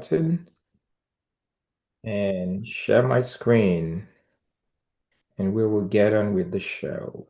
button and share my screen, and we will get on with the show.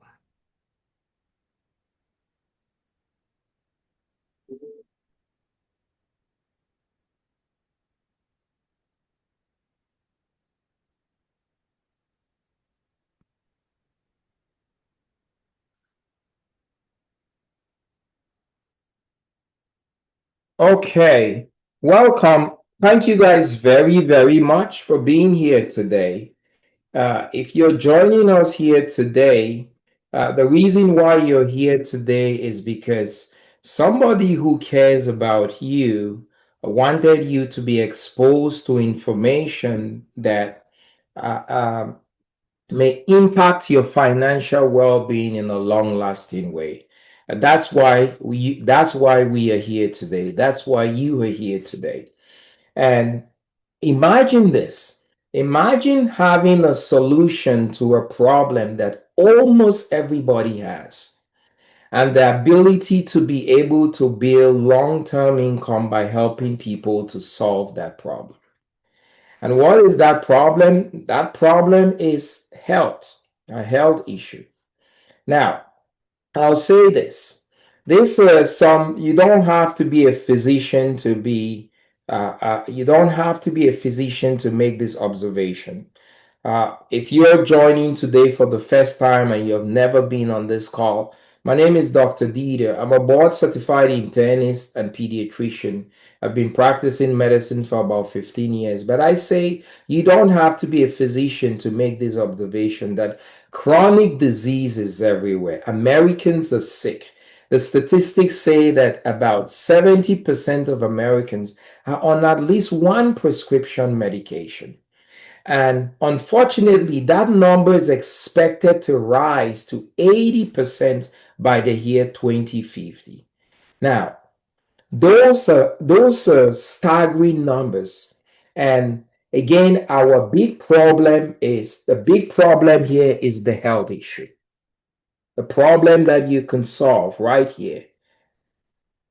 Okay, welcome. Thank you guys very, very much for being here today. If you're joining us here today, the reason why you're here today is because somebody who cares about you wanted you to be exposed to information that uh, um, may impact your financial well-being in a long-lasting way. And that's why we are here today. That's why you are here today. And imagine this. Imagine having a solution to a problem that almost everybody has, and the ability to be able to build long-term income by helping people to solve that problem. And what is that problem? That problem is health, a health issue. Now, I'll say this. You don't have to be a physician to you don't have to be a physician to make this observation. If you're joining today for the first time and you have never been on this call, my name is Dr. Dieter. I'm a board certified internist and pediatrician. I've been practicing medicine for about 15 years, but I say you don't have to be a physician to make this observation that chronic disease is everywhere. Americans are sick. The statistics say that about 70% of Americans are on at least one prescription medication. And unfortunately, that number is expected to rise to 80% by the year 2050. Now, those are staggering numbers. And again, the big problem here is the health issue. The problem that you can solve right here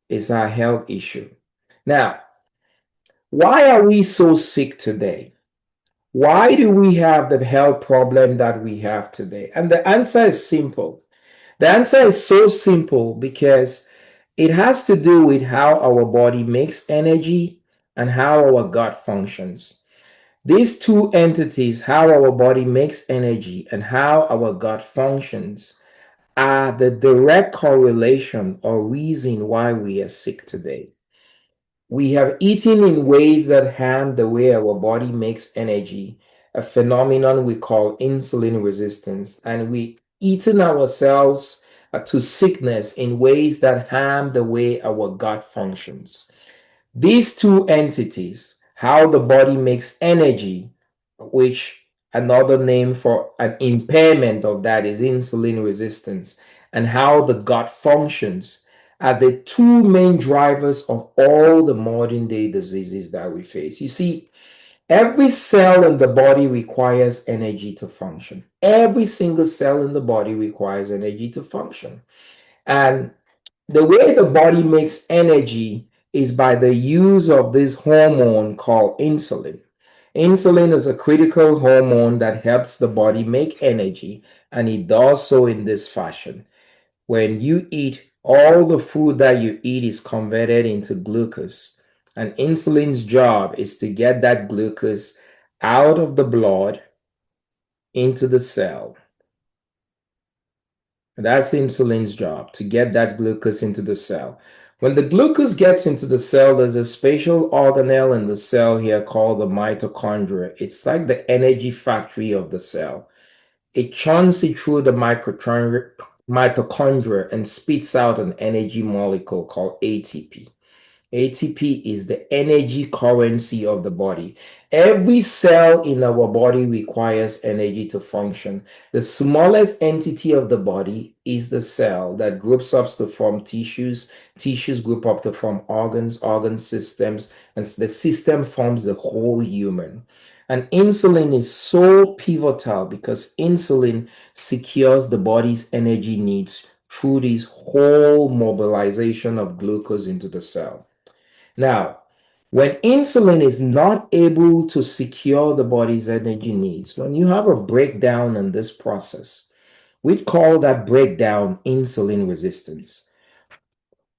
is our health issue. Now, why are we so sick today? Why do we have the health problem that we have today? And the answer is simple. The answer is so simple because it has to do with how our body makes energy and how our gut functions. These two entities, how our body makes energy and how our gut functions, are the direct correlation or reason why we are sick today. We have eaten in ways that harm the way our body makes energy, a phenomenon we call insulin resistance, and we eaten ourselves to sickness in ways that harm the way our gut functions. These two entities, how the body makes energy, which another name for an impairment of that is insulin resistance, and how the gut functions are the two main drivers of all the modern day diseases that we face. You see, every cell in the body requires energy to function. Every single cell in the body requires energy to function. And the way the body makes energy is by the use of this hormone called insulin. Insulin is a critical hormone that helps the body make energy, and it does so in this fashion. When you eat, all the food that you eat is converted into glucose, and insulin's job is to get that glucose out of the blood into the cell. That's insulin's job, to get that glucose into the cell. When the glucose gets into the cell, there's a special organelle in the cell here called the mitochondria. It's like the energy factory of the cell. It churns it through the mitochondria and spits out an energy molecule called ATP. ATP is the energy currency of the body. Every cell in our body requires energy to function. The smallest entity of the body is the cell that groups up to form tissues. Tissues group up to form organs, organ systems, and the system forms the whole human. And insulin is so pivotal because insulin secures the body's energy needs through this whole mobilization of glucose into the cell. Now, When insulin is not able to secure the body's energy needs, when you have a breakdown in this process, we call that breakdown insulin resistance.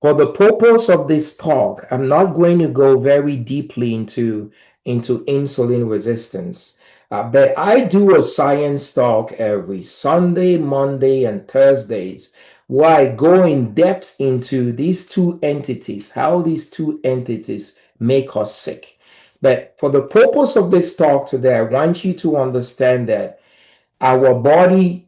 For the purpose of this talk, I'm not going to go very deeply into insulin resistance, but I do a science talk every Sunday, Monday, and Thursdays where I go in depth into these two entities, how these two entities make us sick. But for the purpose of this talk today, I want you to understand that our body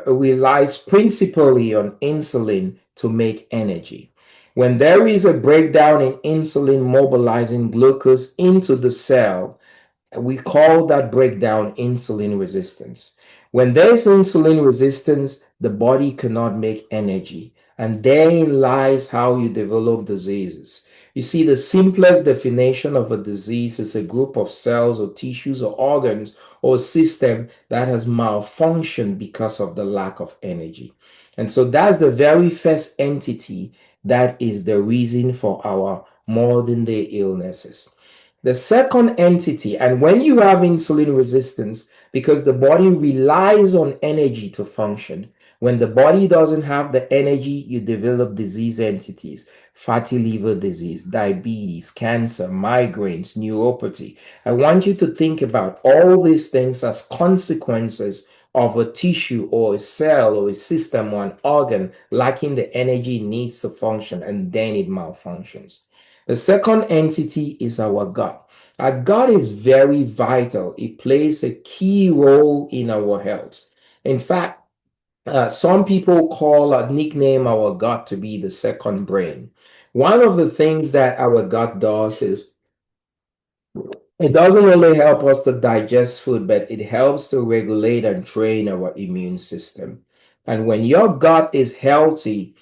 relies principally on insulin to make energy. When there is a breakdown in insulin mobilizing glucose into the cell, we call that breakdown insulin resistance. When there's insulin resistance, the body cannot make energy. And therein lies how you develop diseases. You see, the simplest definition of a disease is a group of cells or tissues or organs or system that has malfunctioned because of the lack of energy. And so that's the very first entity that is the reason for our modern day illnesses. The second entity, and when you have insulin resistance, because the body relies on energy to function, when the body doesn't have the energy, you develop disease entities, fatty liver disease, diabetes, cancer, migraines, neuropathy. I want you to think about all these things as consequences of a tissue or a cell or a system or an organ lacking the energy it needs to function, and then it malfunctions. The second entity is our gut. Our gut is very vital. It plays a key role in our health. In fact, some people call or nickname our gut to be the second brain. One of the things that our gut does is it doesn't only help us to digest food, but it helps to regulate and train our immune system. And when your gut is healthy,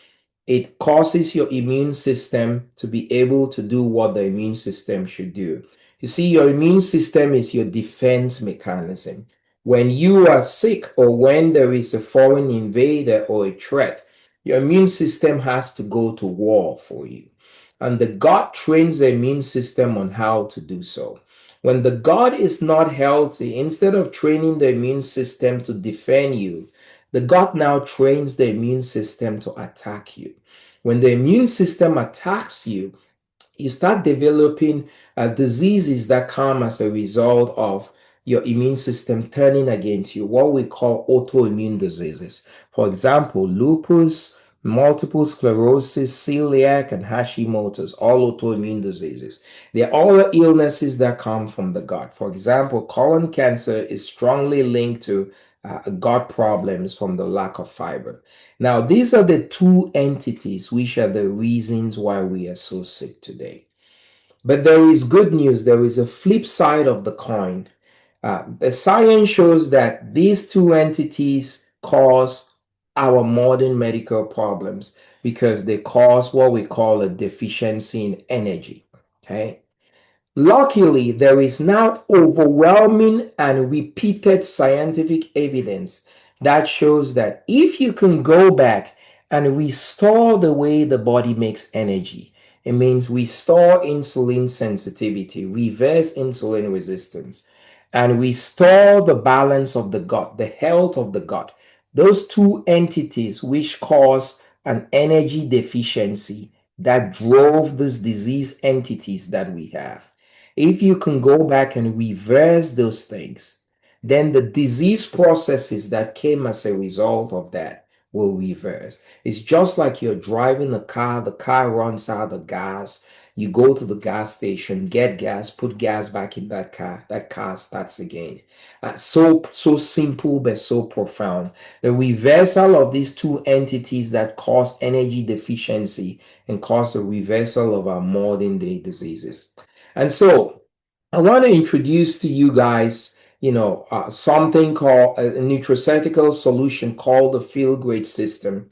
it causes your immune system to be able to do what the immune system should do. You see, your immune system is your defense mechanism. When you are sick or when there is a foreign invader or a threat, your immune system has to go to war for you. And the gut trains the immune system on how to do so. When the gut is not healthy, instead of training the immune system to defend you, the gut now trains the immune system to attack you. When the immune system attacks you, you start developing diseases that come as a result of your immune system turning against you, what we call autoimmune diseases. For example, lupus, multiple sclerosis, celiac, and Hashimoto's, all autoimmune diseases. They're all illnesses that come from the gut. For example, colon cancer is strongly linked to gut problems from the lack of fiber. Now, these are the two entities which are the reasons why we are so sick today. But there is good news. There is a flip side of the coin. The science shows that these two entities cause our modern medical problems because they cause what we call a deficiency in energy. Okay. Luckily, there is now overwhelming and repeated scientific evidence that shows that if you can go back and restore the way the body makes energy, it means restore insulin sensitivity, reverse insulin resistance, and restore the balance of the gut, the health of the gut. Those two entities which cause an energy deficiency that drove these disease entities that we have. If you can go back and reverse those things, then the disease processes that came as a result of that will reverse. It's just like you're driving a car, the car runs out of gas. You go to the gas station, get gas, put gas back in that car starts again. So simple but so profound. The reversal of these two entities that cause energy deficiency and cause the reversal of our modern day diseases. And so I want to introduce to you guys, something called a nutraceutical solution called the Feel Great system,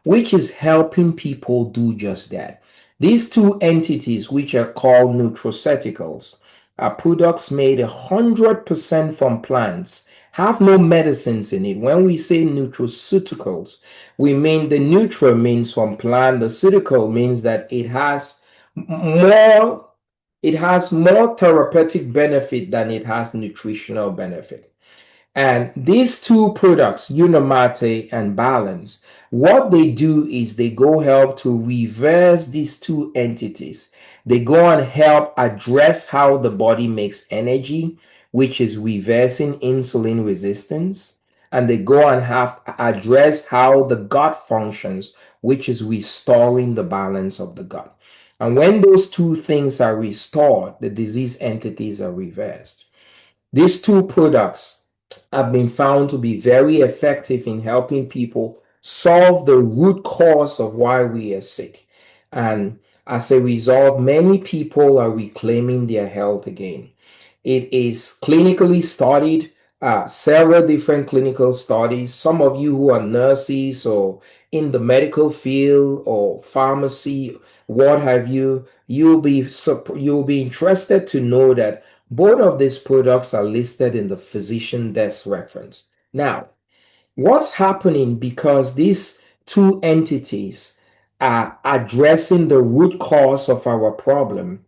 which is helping people do just that. These two entities, which are called nutraceuticals, are products made 100% from plants, have no medicines in it. When we say nutraceuticals, we mean the nutra means from plant, the ceutical means that it has more it has more therapeutic benefit than it has nutritional benefit. And these two products, Unimate and Balance, what they do is they go help to reverse these two entities. They go and help address how the body makes energy, which is reversing insulin resistance. And they go and have address how the gut functions, which is restoring the balance of the gut. And when those two things are restored, the disease entities are reversed. These two products have been found to be very effective in helping people solve the root cause of why we are sick. And as a result, many people are reclaiming their health again. It is clinically studied, several different clinical studies. Some of you who are nurses or in the medical field or pharmacy, what have you, you'll be interested to know that both of these products are listed in the physician desk reference. Now, what's happening because these two entities are addressing the root cause of our problem?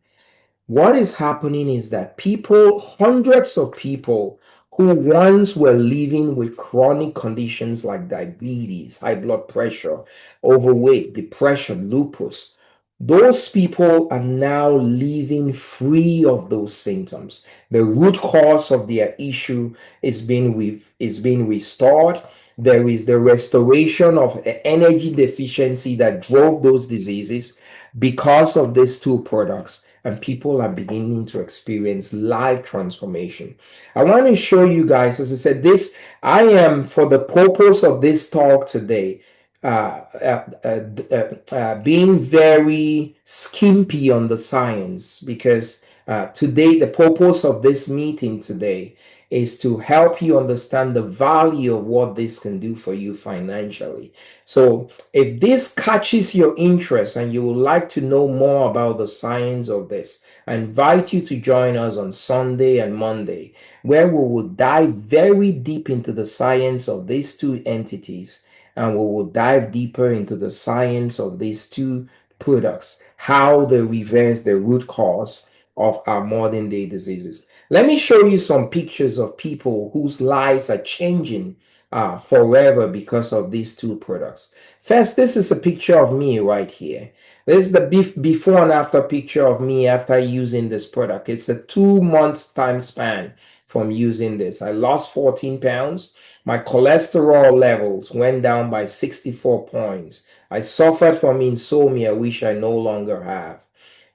What is happening is that people, hundreds of people who once were living with chronic conditions like diabetes, high blood pressure, overweight, depression, lupus, those people are now living free of those symptoms. The root cause of their issue is being restored. There is the restoration of the energy deficiency that drove those diseases because of these two products, and people are beginning to experience life transformation. I want to show you guys, as I said, this, I am, for the purpose of this talk today, being very skimpy on the science, because today, the purpose of this meeting today is to help you understand the value of what this can do for you financially. So if this catches your interest and you would like to know more about the science of this, I invite you to join us on Sunday and Monday, where we will dive very deep into the science of these two entities, and we will dive deeper into the science of these two products, how they reverse the root cause of our modern day diseases. Let me show you some pictures of people whose lives are changing forever because of these two products. First, this is a picture of me right here. This is the before and after picture of me after using this product. It's a 2 month time span from using this. I lost 14 pounds. My cholesterol levels went down by 64 points. I suffered from insomnia, which I no longer have.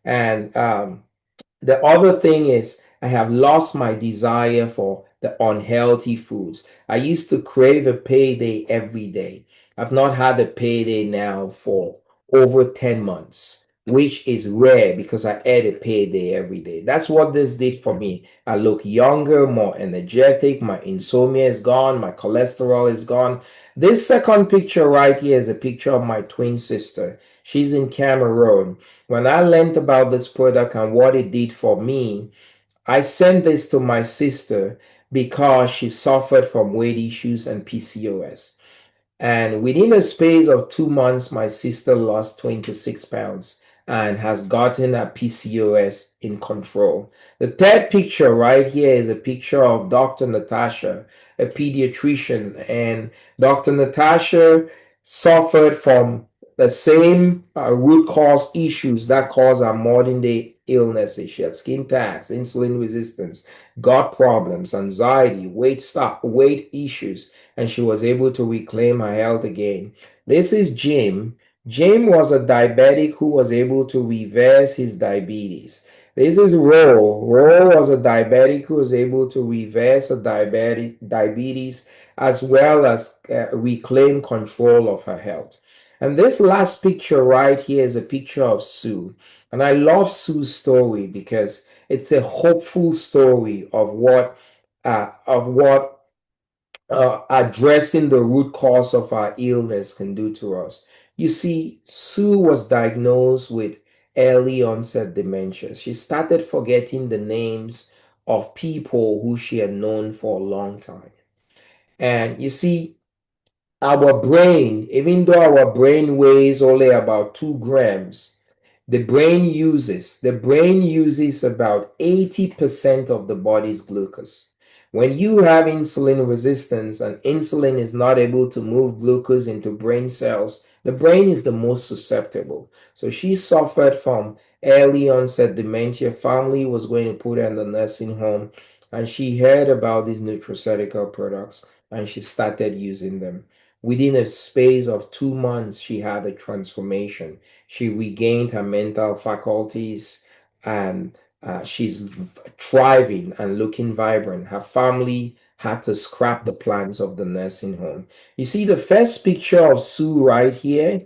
And the other thing is, I have lost my desire for the unhealthy foods. I used to crave a payday every day. I've not had a payday now for over 10 months, which is rare because I ate a payday every day. That's what this did for me. I look younger, more energetic. My insomnia is gone. My cholesterol is gone. This second picture right here is a picture of my twin sister. She's in Cameroon. When I learned about this product and what it did for me, I sent this to my sister because she suffered from weight issues and PCOS. And within a space of 2 months, my sister lost 26 pounds and has gotten her PCOS in control. The third picture right here is a picture of Dr. Natasha, a pediatrician. And Dr. Natasha suffered from the same root cause issues that cause our modern day illnesses. She had skin tags, insulin resistance, gut problems, anxiety, weight issues, and she was able to reclaim her health again. This is Jim. Jim was a diabetic who was able to reverse his diabetes. This is Ro. Ro was a diabetic who was able to reverse a diabetes as well as reclaim control of her health. And this last picture right here is a picture of Sue. And I love Sue's story because it's a hopeful story of what addressing the root cause of our illness can do to us. You see, Sue was diagnosed with early onset dementia. She started forgetting the names of people who she had known for a long time. And you see, our brain, even though our brain weighs only about 2 grams, The brain uses about 80% of the body's glucose. When you have insulin resistance and insulin is not able to move glucose into brain cells, the brain is the most susceptible. So she suffered from early onset dementia. Family was going to put her in the nursing home, and she heard about these nutraceutical products and she started using them. Within a space of 2 months, she had a transformation. She regained her mental faculties, and she's thriving and looking vibrant. Her family had to scrap the plans of the nursing home. You see the first picture of Sue right here.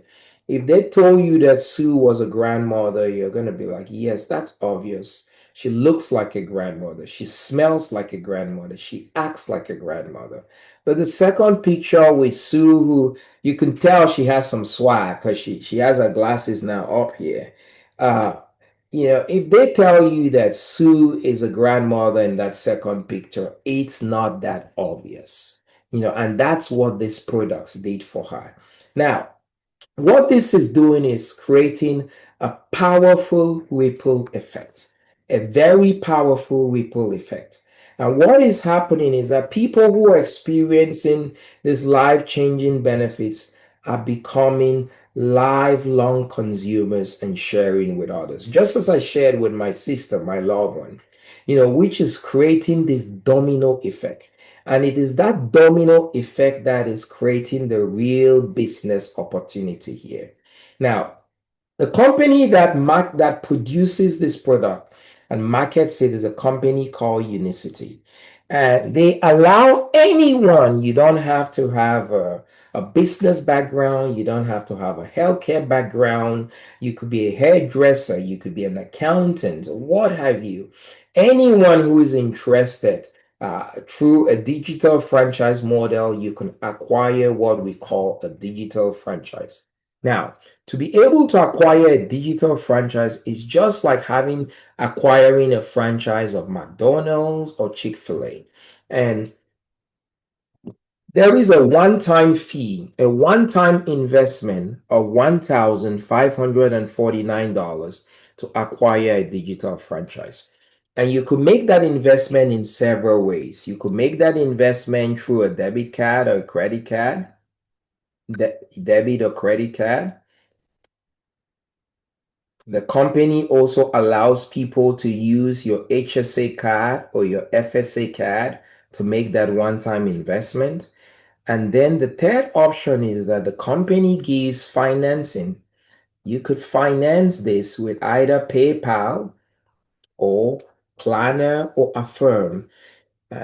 If they told you that Sue was a grandmother, you're going to be like, yes, that's obvious. She looks like a grandmother. She smells like a grandmother. She acts like a grandmother. But the second picture with Sue, who you can tell she has some swag because she has her glasses now up here. Uh, if they tell you that Sue is a grandmother in that second picture, it's not that obvious. And that's what these products did for her. Now, what this is doing is creating a powerful ripple effect, a very powerful ripple effect. And what is happening is that people who are experiencing these life changing benefits are becoming lifelong consumers and sharing with others. Just as I shared with my sister, my loved one, which is creating this domino effect. And it is that domino effect that is creating the real business opportunity here. Now, the company that produces this product and markets it is a company called Unicity. They allow anyone, you don't have to have a business background, you don't have to have a healthcare background, you could be a hairdresser, you could be an accountant, what have you. Anyone who is interested through a digital franchise model, you can acquire what we call a digital franchise. Now, to be able to acquire a digital franchise is just like acquiring a franchise of McDonald's or Chick-fil-A. And there is a one-time fee, a one-time investment of $1,549 to acquire a digital franchise. And you could make that investment in several ways. You could make that investment through a debit card or a credit card, debit or credit card. The company also allows people to use your HSA card or your FSA card to make that one-time investment. And then the third option is that the company gives financing. You could finance this with either PayPal or Klarna or Affirm.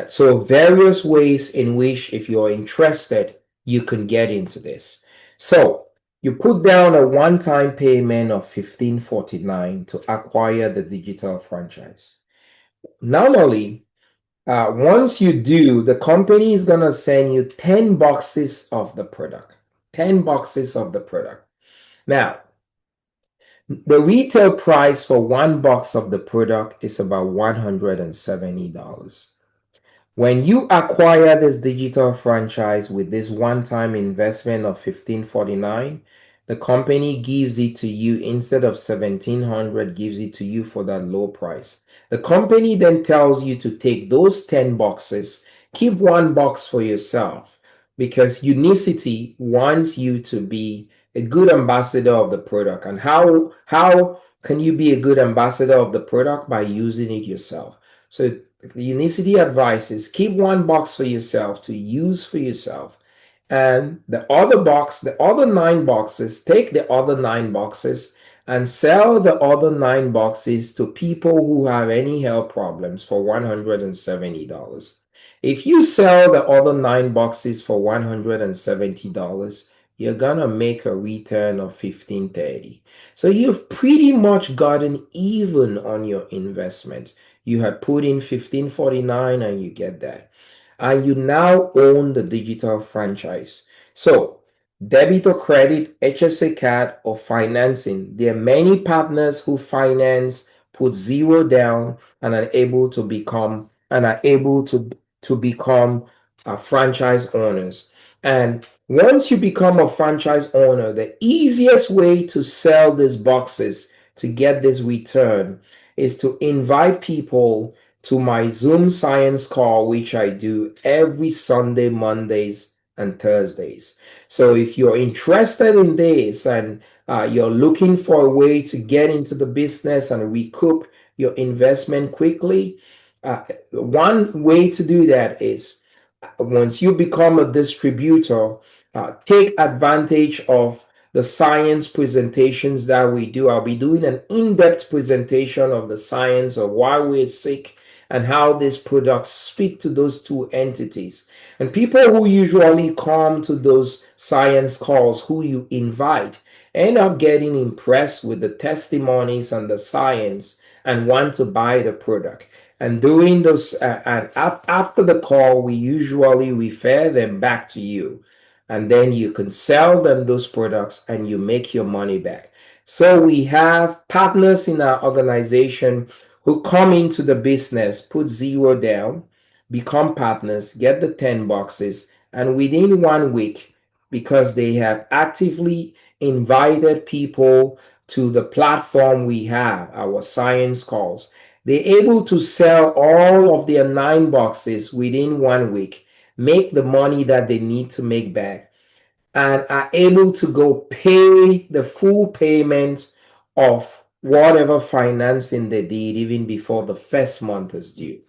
So various ways in which, if you're interested, you can get into this. So you put down a one-time payment of $1,549 to acquire the digital franchise. Normally, once you do, the company is going to send you 10 boxes of the product. 10 boxes of the product. Now, the retail price for one box of the product is about $170. When you acquire this digital franchise with this one-time investment of $1,549, the company gives it to you instead of $1,700, gives it to you for that low price. The company then tells you to take those 10 boxes, keep one box for yourself, because Unicity wants you to be a good ambassador of the product. And how can you be a good ambassador of the product? By using it yourself. So the Unicity advice is keep one box for yourself to use for yourself. And the other 9 boxes, take the other 9 boxes and sell the other 9 boxes to people who have any health problems for $170. If you sell the other 9 boxes for $170, you're gonna make a return of $1,530. So you've pretty much gotten even on your investment. You had put in $1,549 and you get that. And you now own the digital franchise. So debit or credit, HSA card, or financing. There are many partners who finance, put zero down, and are able to become franchise owners. And once you become a franchise owner, the easiest way to sell these boxes to get this return is to invite people to my Zoom science call, which I do every Sunday, Mondays, and Thursdays. So if you're interested in this and you're looking for a way to get into the business and recoup your investment quickly, one way to do that is once you become a distributor, take advantage of the science presentations that we do. I'll be doing an in-depth presentation of the science of why we're sick and how these products speak to those two entities. And people who usually come to those science calls, who you invite, end up getting impressed with the testimonies and the science and want to buy the product. And during those, and after the call, we usually refer them back to you. And then you can sell them those products and you make your money back. So we have partners in our organization who come into the business, put zero down, become partners, get the 10 boxes, and within 1 week, because they have actively invited people to the platform we have, our science calls, they're able to sell all of their 9 boxes within 1 week, make the money that they need to make back, and are able to go pay the full payment of whatever financing they did even before the first month is due.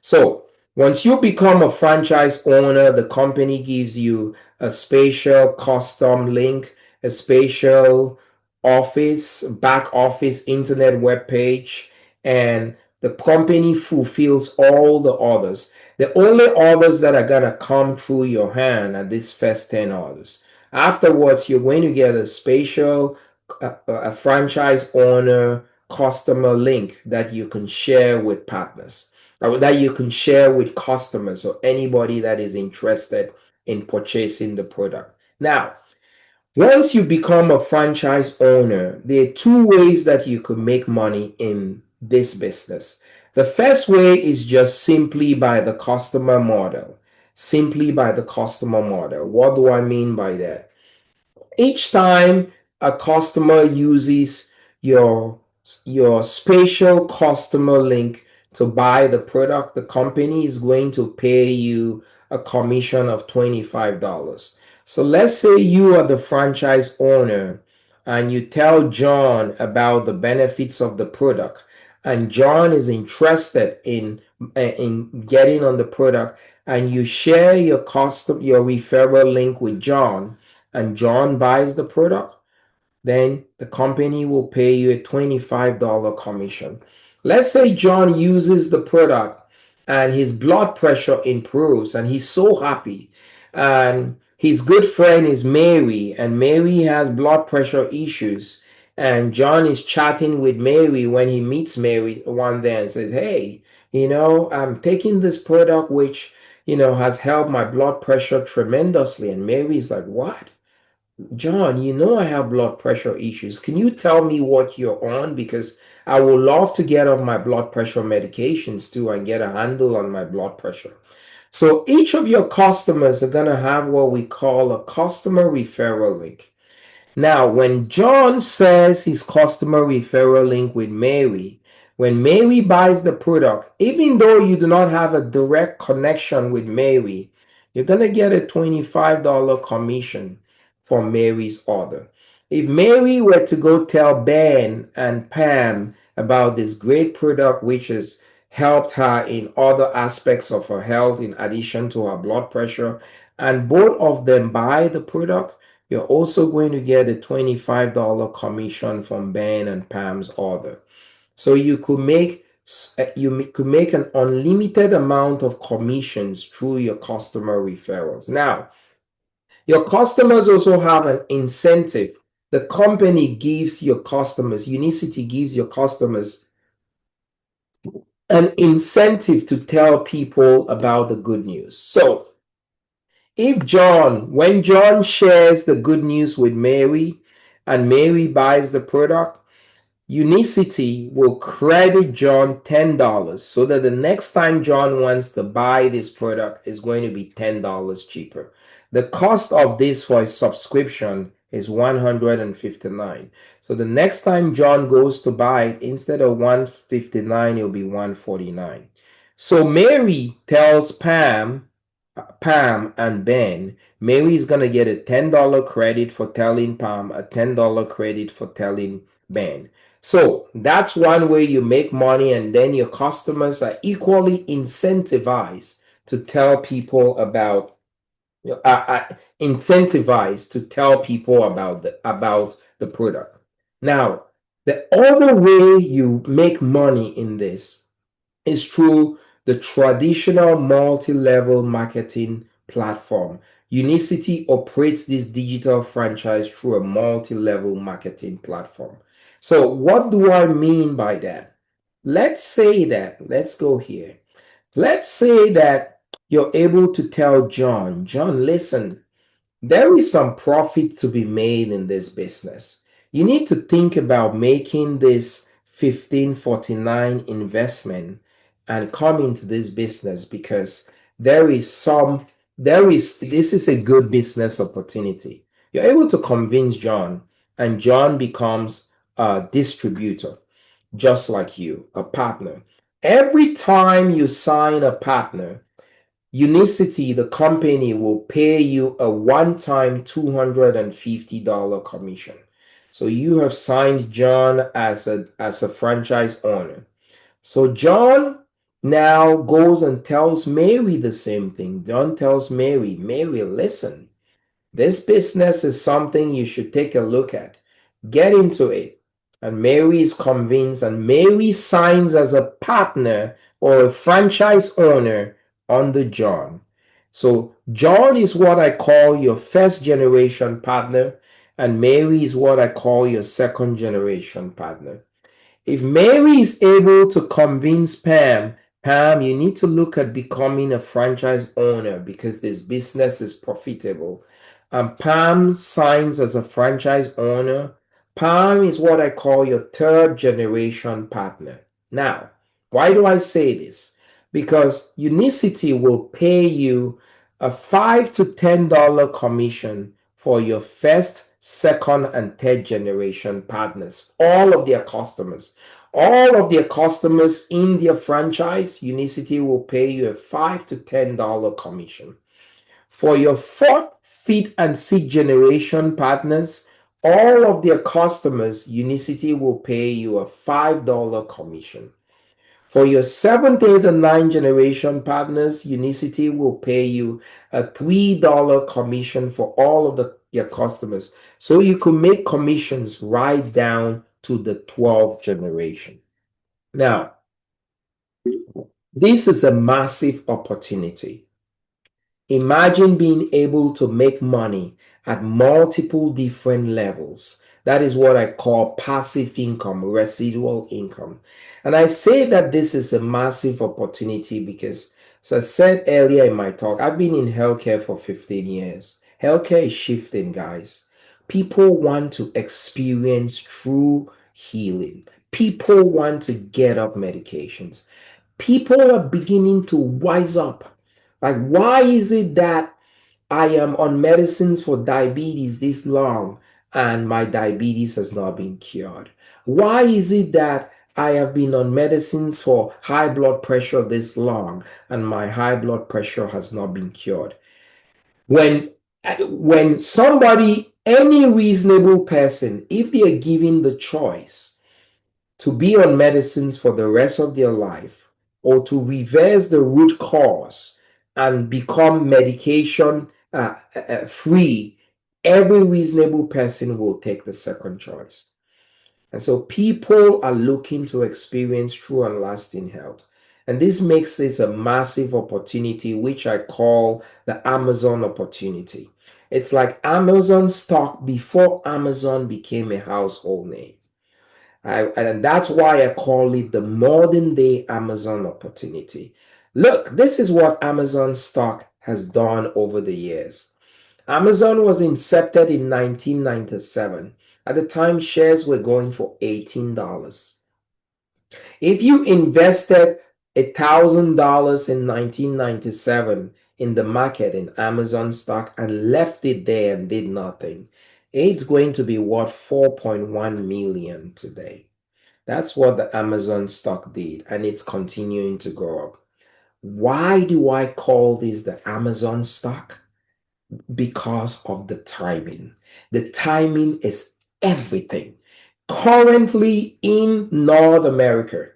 So once you become a franchise owner, the company gives you a special custom link, a special office, back office internet web page, and the company fulfills all the orders. The only orders that are going to come through your hand are these first 10 orders. Afterwards, you're going to get a special a franchise owner customer link that you can share with partners, or that you can share with customers or anybody that is interested in purchasing the product. Now, once you become a franchise owner, there are two ways that you could make money in this business. The first way is just simply by the customer model. Simply by the customer model. What do I mean by that? Each time a customer uses your your special customer link to buy the product, the company is going to pay you a commission of $25. So let's say you are the franchise owner and you tell John about the benefits of the product, and John is interested in getting on the product, and you share your referral link with John, and John buys the product, then the company will pay you a $25 commission. Let's say John uses the product and his blood pressure improves and he's so happy. And his good friend is Mary, and Mary has blood pressure issues. And John is chatting with Mary when he meets Mary one day and says, "Hey, I'm taking this product which, has helped my blood pressure tremendously." And Mary's like, "What? John, I have blood pressure issues. Can you tell me what you're on? Because I would love to get off my blood pressure medications too and get a handle on my blood pressure." So each of your customers are going to have what we call a customer referral link. Now, when John says his customer referral link with Mary, when Mary buys the product, even though you do not have a direct connection with Mary, you're going to get a $25 commission for Mary's order. If Mary were to go tell Ben and Pam about this great product which has helped her in other aspects of her health in addition to her blood pressure, and both of them buy the product, you're also going to get a $25 commission from Ben and Pam's order. So you could make an unlimited amount of commissions through your customer referrals. Now, your customers also have an incentive. The company gives your customers, Unicity gives your customers an incentive to tell people about the good news. So when John shares the good news with Mary and Mary buys the product, Unicity will credit John $10 so that the next time John wants to buy this product is going to be $10 cheaper. The cost of this for a subscription is 159. So the next time John goes to buy it, instead of 159, it'll be 149. So Mary tells Pam and Ben, Mary is going to get a $10 credit for telling Pam, a $10 credit for telling Ben. So that's one way you make money, and then your customers are equally incentivized to tell people about incentivized to tell people about the product. Now, the other way you make money in this is through the traditional multi-level marketing platform. Unicity operates this digital franchise through a multi-level marketing platform. So what do I mean by that? Let's go here. Let's say that you're able to tell John, listen, there is some profit to be made in this business. You need to think about making this 1549 investment and come into this business because this is a good business opportunity. You're able to convince John, and John becomes a distributor, just like you, a partner. Every time you sign a partner, Unicity, the company, will pay you a one-time $250 commission. So you have signed John as a franchise owner. So John now goes and tells Mary the same thing. John tells Mary, listen, this business is something you should take a look at. Get into it. And Mary is convinced, and Mary signs as a partner or a franchise owner under John. So John is what I call your first generation partner, and Mary is what I call your second generation partner. If Mary is able to convince Pam, you need to look at becoming a franchise owner because this business is profitable. And Pam signs as a franchise owner. Pam is what I call your third generation partner. Now, why do I say this? Because Unicity will pay you a $5 to $10 commission for your first, second, and third generation partners, all of their customers. All of their customers in their franchise, Unicity will pay you a $5 to $10 commission. For your fourth, fifth, and sixth generation partners, all of their customers, Unicity will pay you a $5 commission. For your seventh, eighth, and ninth generation partners, Unicity will pay you a $3 commission for all of your customers. So you can make commissions right down to the 12th generation. Now, this is a massive opportunity. Imagine being able to make money at multiple different levels. That is what I call passive income, residual income. And I say that this is a massive opportunity because, as I said earlier in my talk, I've been in healthcare for 15 years. Healthcare is shifting, guys. People want to experience true healing. People want to get off medications. People are beginning to wise up. Like, why is it that I am on medicines for diabetes this long and my diabetes has not been cured? Why is it that I have been on medicines for high blood pressure this long and my high blood pressure has not been cured? When somebody, any reasonable person, if they are given the choice to be on medicines for the rest of their life or to reverse the root cause and become medication free, every reasonable person will take the second choice. And so people are looking to experience true and lasting health. And this makes this a massive opportunity, which I call the Amazon opportunity. It's like Amazon stock before Amazon became a household name. And that's why I call it the modern day Amazon opportunity. Look, this is what Amazon stock has done over the years. Amazon was incepted in 1997. At the time, shares were going for $18. If you invested $1,000 in 1997 in the market in Amazon stock and left it there and did nothing, It's going to be worth 4.1 million today. That's what the Amazon stock did, and it's continuing to go up. Why do I call this the Amazon stock? Because of the timing. The timing is everything. Currently in North America,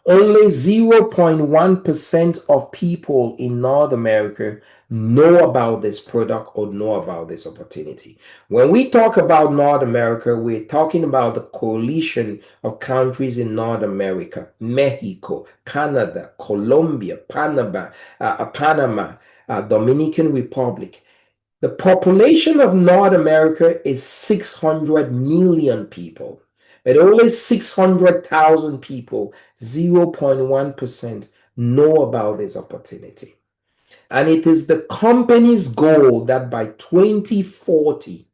only 0.1% of people in North America know about this product or know about this opportunity. When we talk about North America, we're talking about the coalition of countries in North America: Mexico, Canada, Colombia, Panama, Dominican Republic. The population of North America is 600 million people, but only 600,000 people, 0.1%, know about this opportunity. And it is the company's goal that by 2040,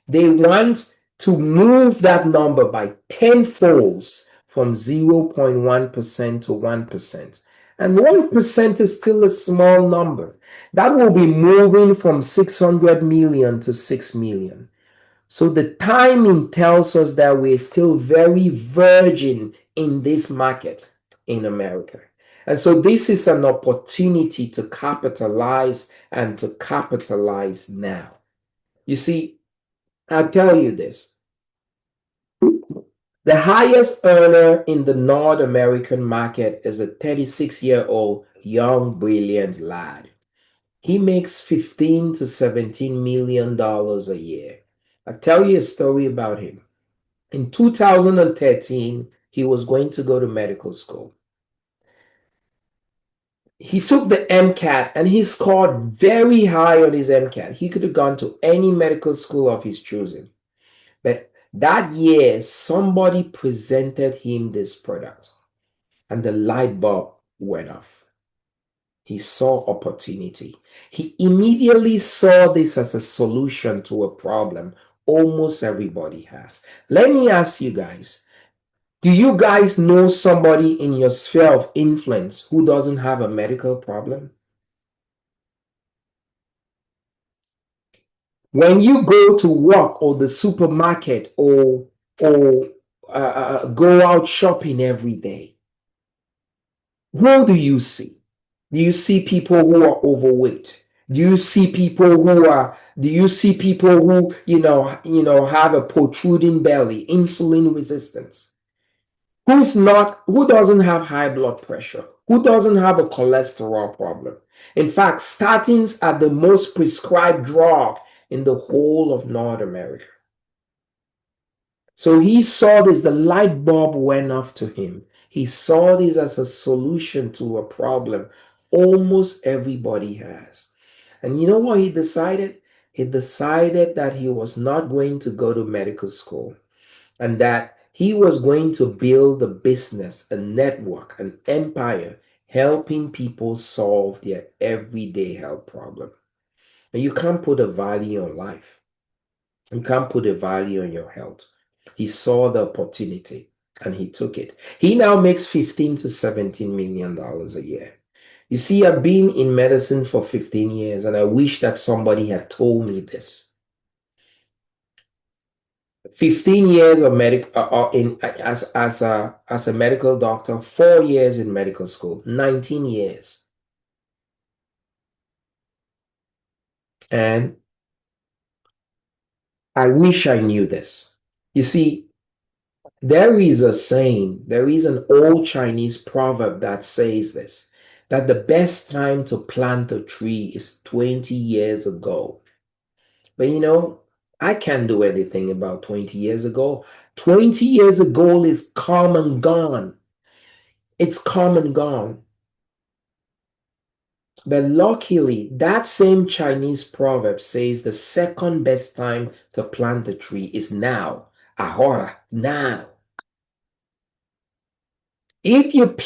they want to move that number by 10 folds from 0.1% to 1%. And 1% is still a small number. That will be moving from 600 million to 6 million. So the timing tells us that we're still very virgin in this market in America. And so this is an opportunity to capitalize and to capitalize now. You see, I'll tell you this. The highest earner in the North American market is a 36-year-old young, brilliant lad. He makes 15 to 17 million dollars a year. I'll tell you a story about him. In 2013, he was going to go to medical school. He took the MCAT and he scored very high on his MCAT. He could have gone to any medical school of his choosing. But that year, somebody presented him this product and the light bulb went off. He saw opportunity. He immediately saw this as a solution to a problem almost everybody has. Let me ask you guys, do you guys know somebody in your sphere of influence who doesn't have a medical problem? When you go to work or the supermarket or go out shopping every day, who do you see? Do you see people who are overweight? Do you see people who have a protruding belly, insulin resistance? Who doesn't have high blood pressure? Who doesn't have a cholesterol problem? In fact, statins are the most prescribed drug in the whole of North America. So he saw this, the light bulb went off to him. He saw this as a solution to a problem almost everybody has. And you know what he decided? He decided that he was not going to go to medical school and that he was going to build a business, a network, an empire, helping people solve their everyday health problem. And you can't put a value on life. You can't put a value on your health. He saw the opportunity and he took it. He now makes 15 to 17 million dollars a year. You see, I've been in medicine for 15 years and I wish that somebody had told me this. 15 years of as a medical doctor, 4 years in medical school, 19 years. And I wish I knew this. You see, there is a saying, there is an old Chinese proverb that says this, that the best time to plant a tree is 20 years ago. But I can't do anything about 20 years ago. 20 years ago is come and gone. It's come and gone. But luckily, that same Chinese proverb says the second best time to plant a tree is now. Ahora, now. If you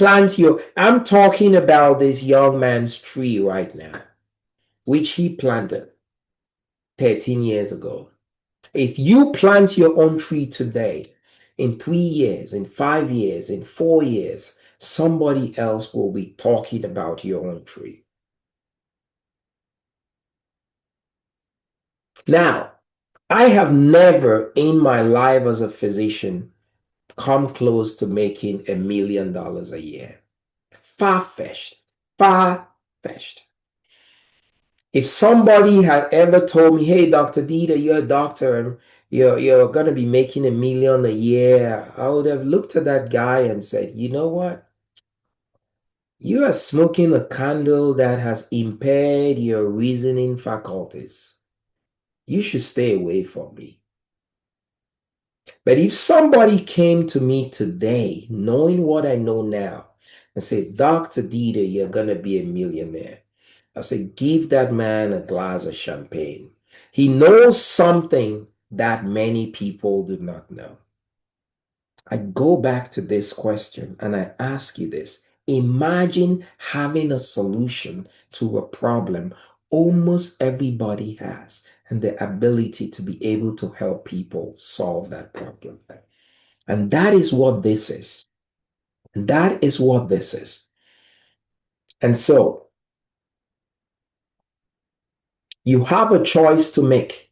I'm talking about this young man's tree right now, which he planted 13 years ago. If you plant your own tree today, in 3 years, in 5 years, in 4 years, somebody else will be talking about your own tree. Now, I have never in my life as a physician come close to making $1 million a year. Far-fetched. Far-fetched. If somebody had ever told me, hey, Dr. Dieter, you're a doctor and you're going to be making $1 million a year, I would have looked at that guy and said, you know what? You are smoking a candle that has impaired your reasoning faculties. You should stay away from me. But if somebody came to me today, knowing what I know now, and said, Dr. Dieter, you're going to be a millionaire, I said, give that man a glass of champagne. He knows something that many people do not know. I go back to this question and I ask you this. Imagine having a solution to a problem almost everybody has and the ability to be able to help people solve that problem. And that is what this is. That is what this is. And so you have a choice to make.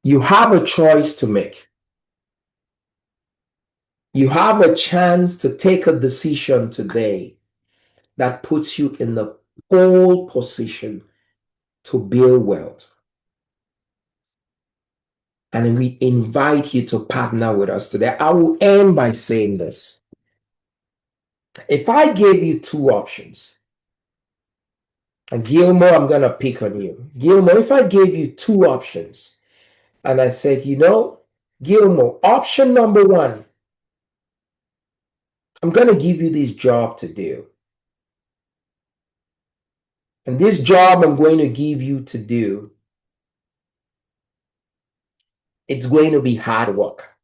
You have a choice to make. You have a chance to take a decision today that puts you in the pole position to build wealth. And we invite you to partner with us today. I will end by saying this. If I gave you two options, and Gilmore, I'm going to pick on you. Gilmore, if I gave you two options and I said, you know, Gilmore, option number one, I'm going to give you this job to do. And this job I'm going to give you to do, it's going to be hard work.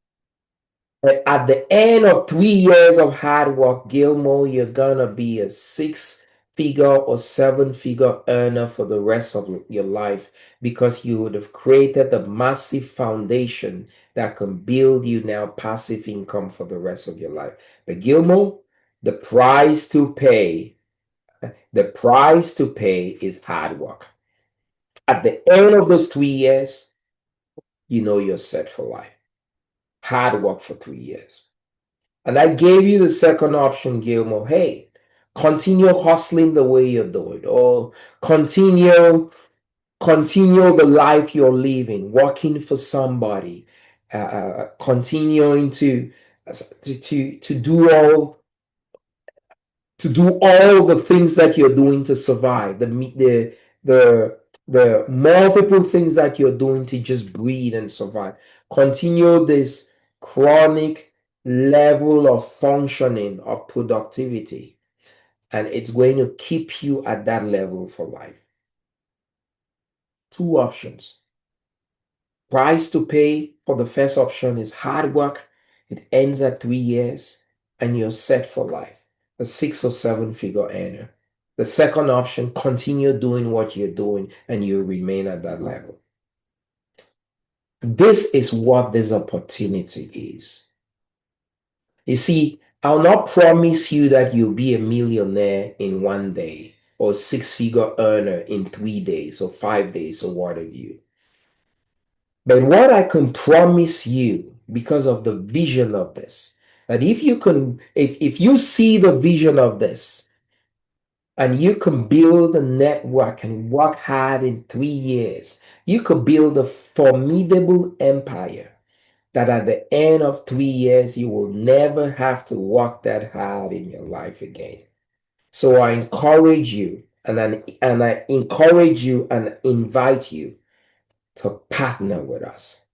But at the end of 3 years of hard work, Gilmore, you're going to be a 6-figure or 7-figure earner for the rest of your life because you would have created a massive foundation that can build you now passive income for the rest of your life. But Gilmore, the price to pay is hard work. At the end of those 3 years, you know you're set for life. Hard work for 3 years. And I gave you the second option, Gilmore. Hey, continue hustling the way you're doing, or continue the life you're living, working for somebody, continuing to do all the things that you're doing to survive, the multiple things that you're doing to just breathe and survive. Continue this chronic level of functioning or productivity, and it's going to keep you at that level for life. Two options. Price to pay for the first option is hard work. It ends at 3 years and you're set for life, a 6 or 7-figure earner. The second option, continue doing what you're doing and you remain at that level. This is what this opportunity is. You see, I'll not promise you that you'll be a millionaire in 1 day or 6-figure earner in 3 days or 5 days or what have you. But what I can promise you, because of the vision of this, that if you see the vision of this and you can build a network and work hard in 3 years, you could build a formidable empire that at the end of 3 years, you will never have to work that hard in your life again. So I encourage you and I encourage you and invite you to partner with us.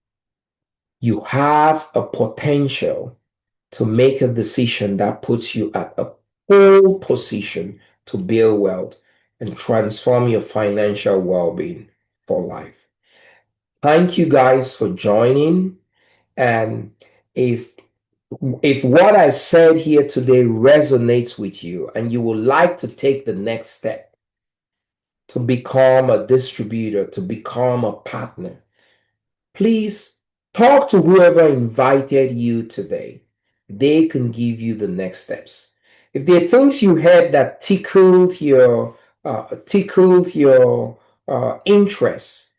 You have a potential to make a decision that puts you at a pole position to build wealth and transform your financial well-being for life. Thank you guys for joining. And if what I said here today resonates with you and you would like to take the next step to become a distributor, to become a partner, please talk to whoever invited you today. They can give you the next steps. If there are things you heard that tickled your interest,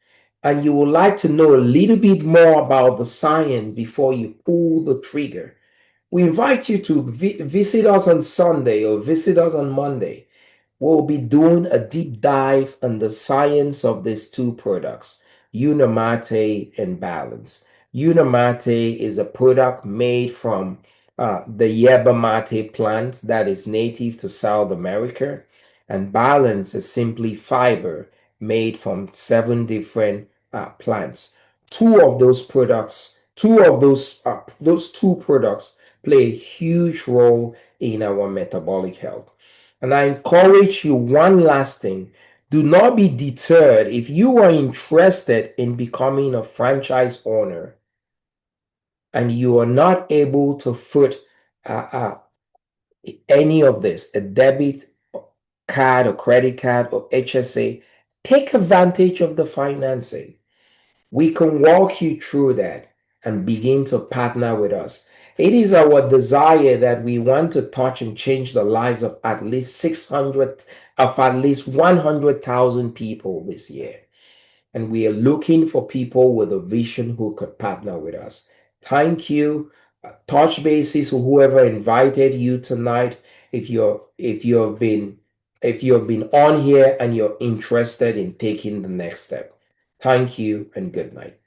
and you would like to know a little bit more about the science before you pull the trigger, we invite you to visit us on Sunday or visit us on Monday. We'll be doing a deep dive on the science of these two products, Unimate and Balance. Unimate is a product made from the yerba mate plant that is native to South America, and Balance is simply fiber made from 7 different plants. Those two products play a huge role in our metabolic health. And I encourage you one last thing. Do not be deterred if you are interested in becoming a franchise owner and you are not able to foot uh, uh, any of this, a debit card or credit card or HSA. Take advantage of the financing. We can walk you through that and begin to partner with us. It is our desire that we want to touch and change the lives of at least 100,000 people this year. And we are looking for people with a vision who could partner with us. Thank you. Touch bases with whoever invited you tonight. If you have been on here and you're interested in taking the next step. Thank you and good night.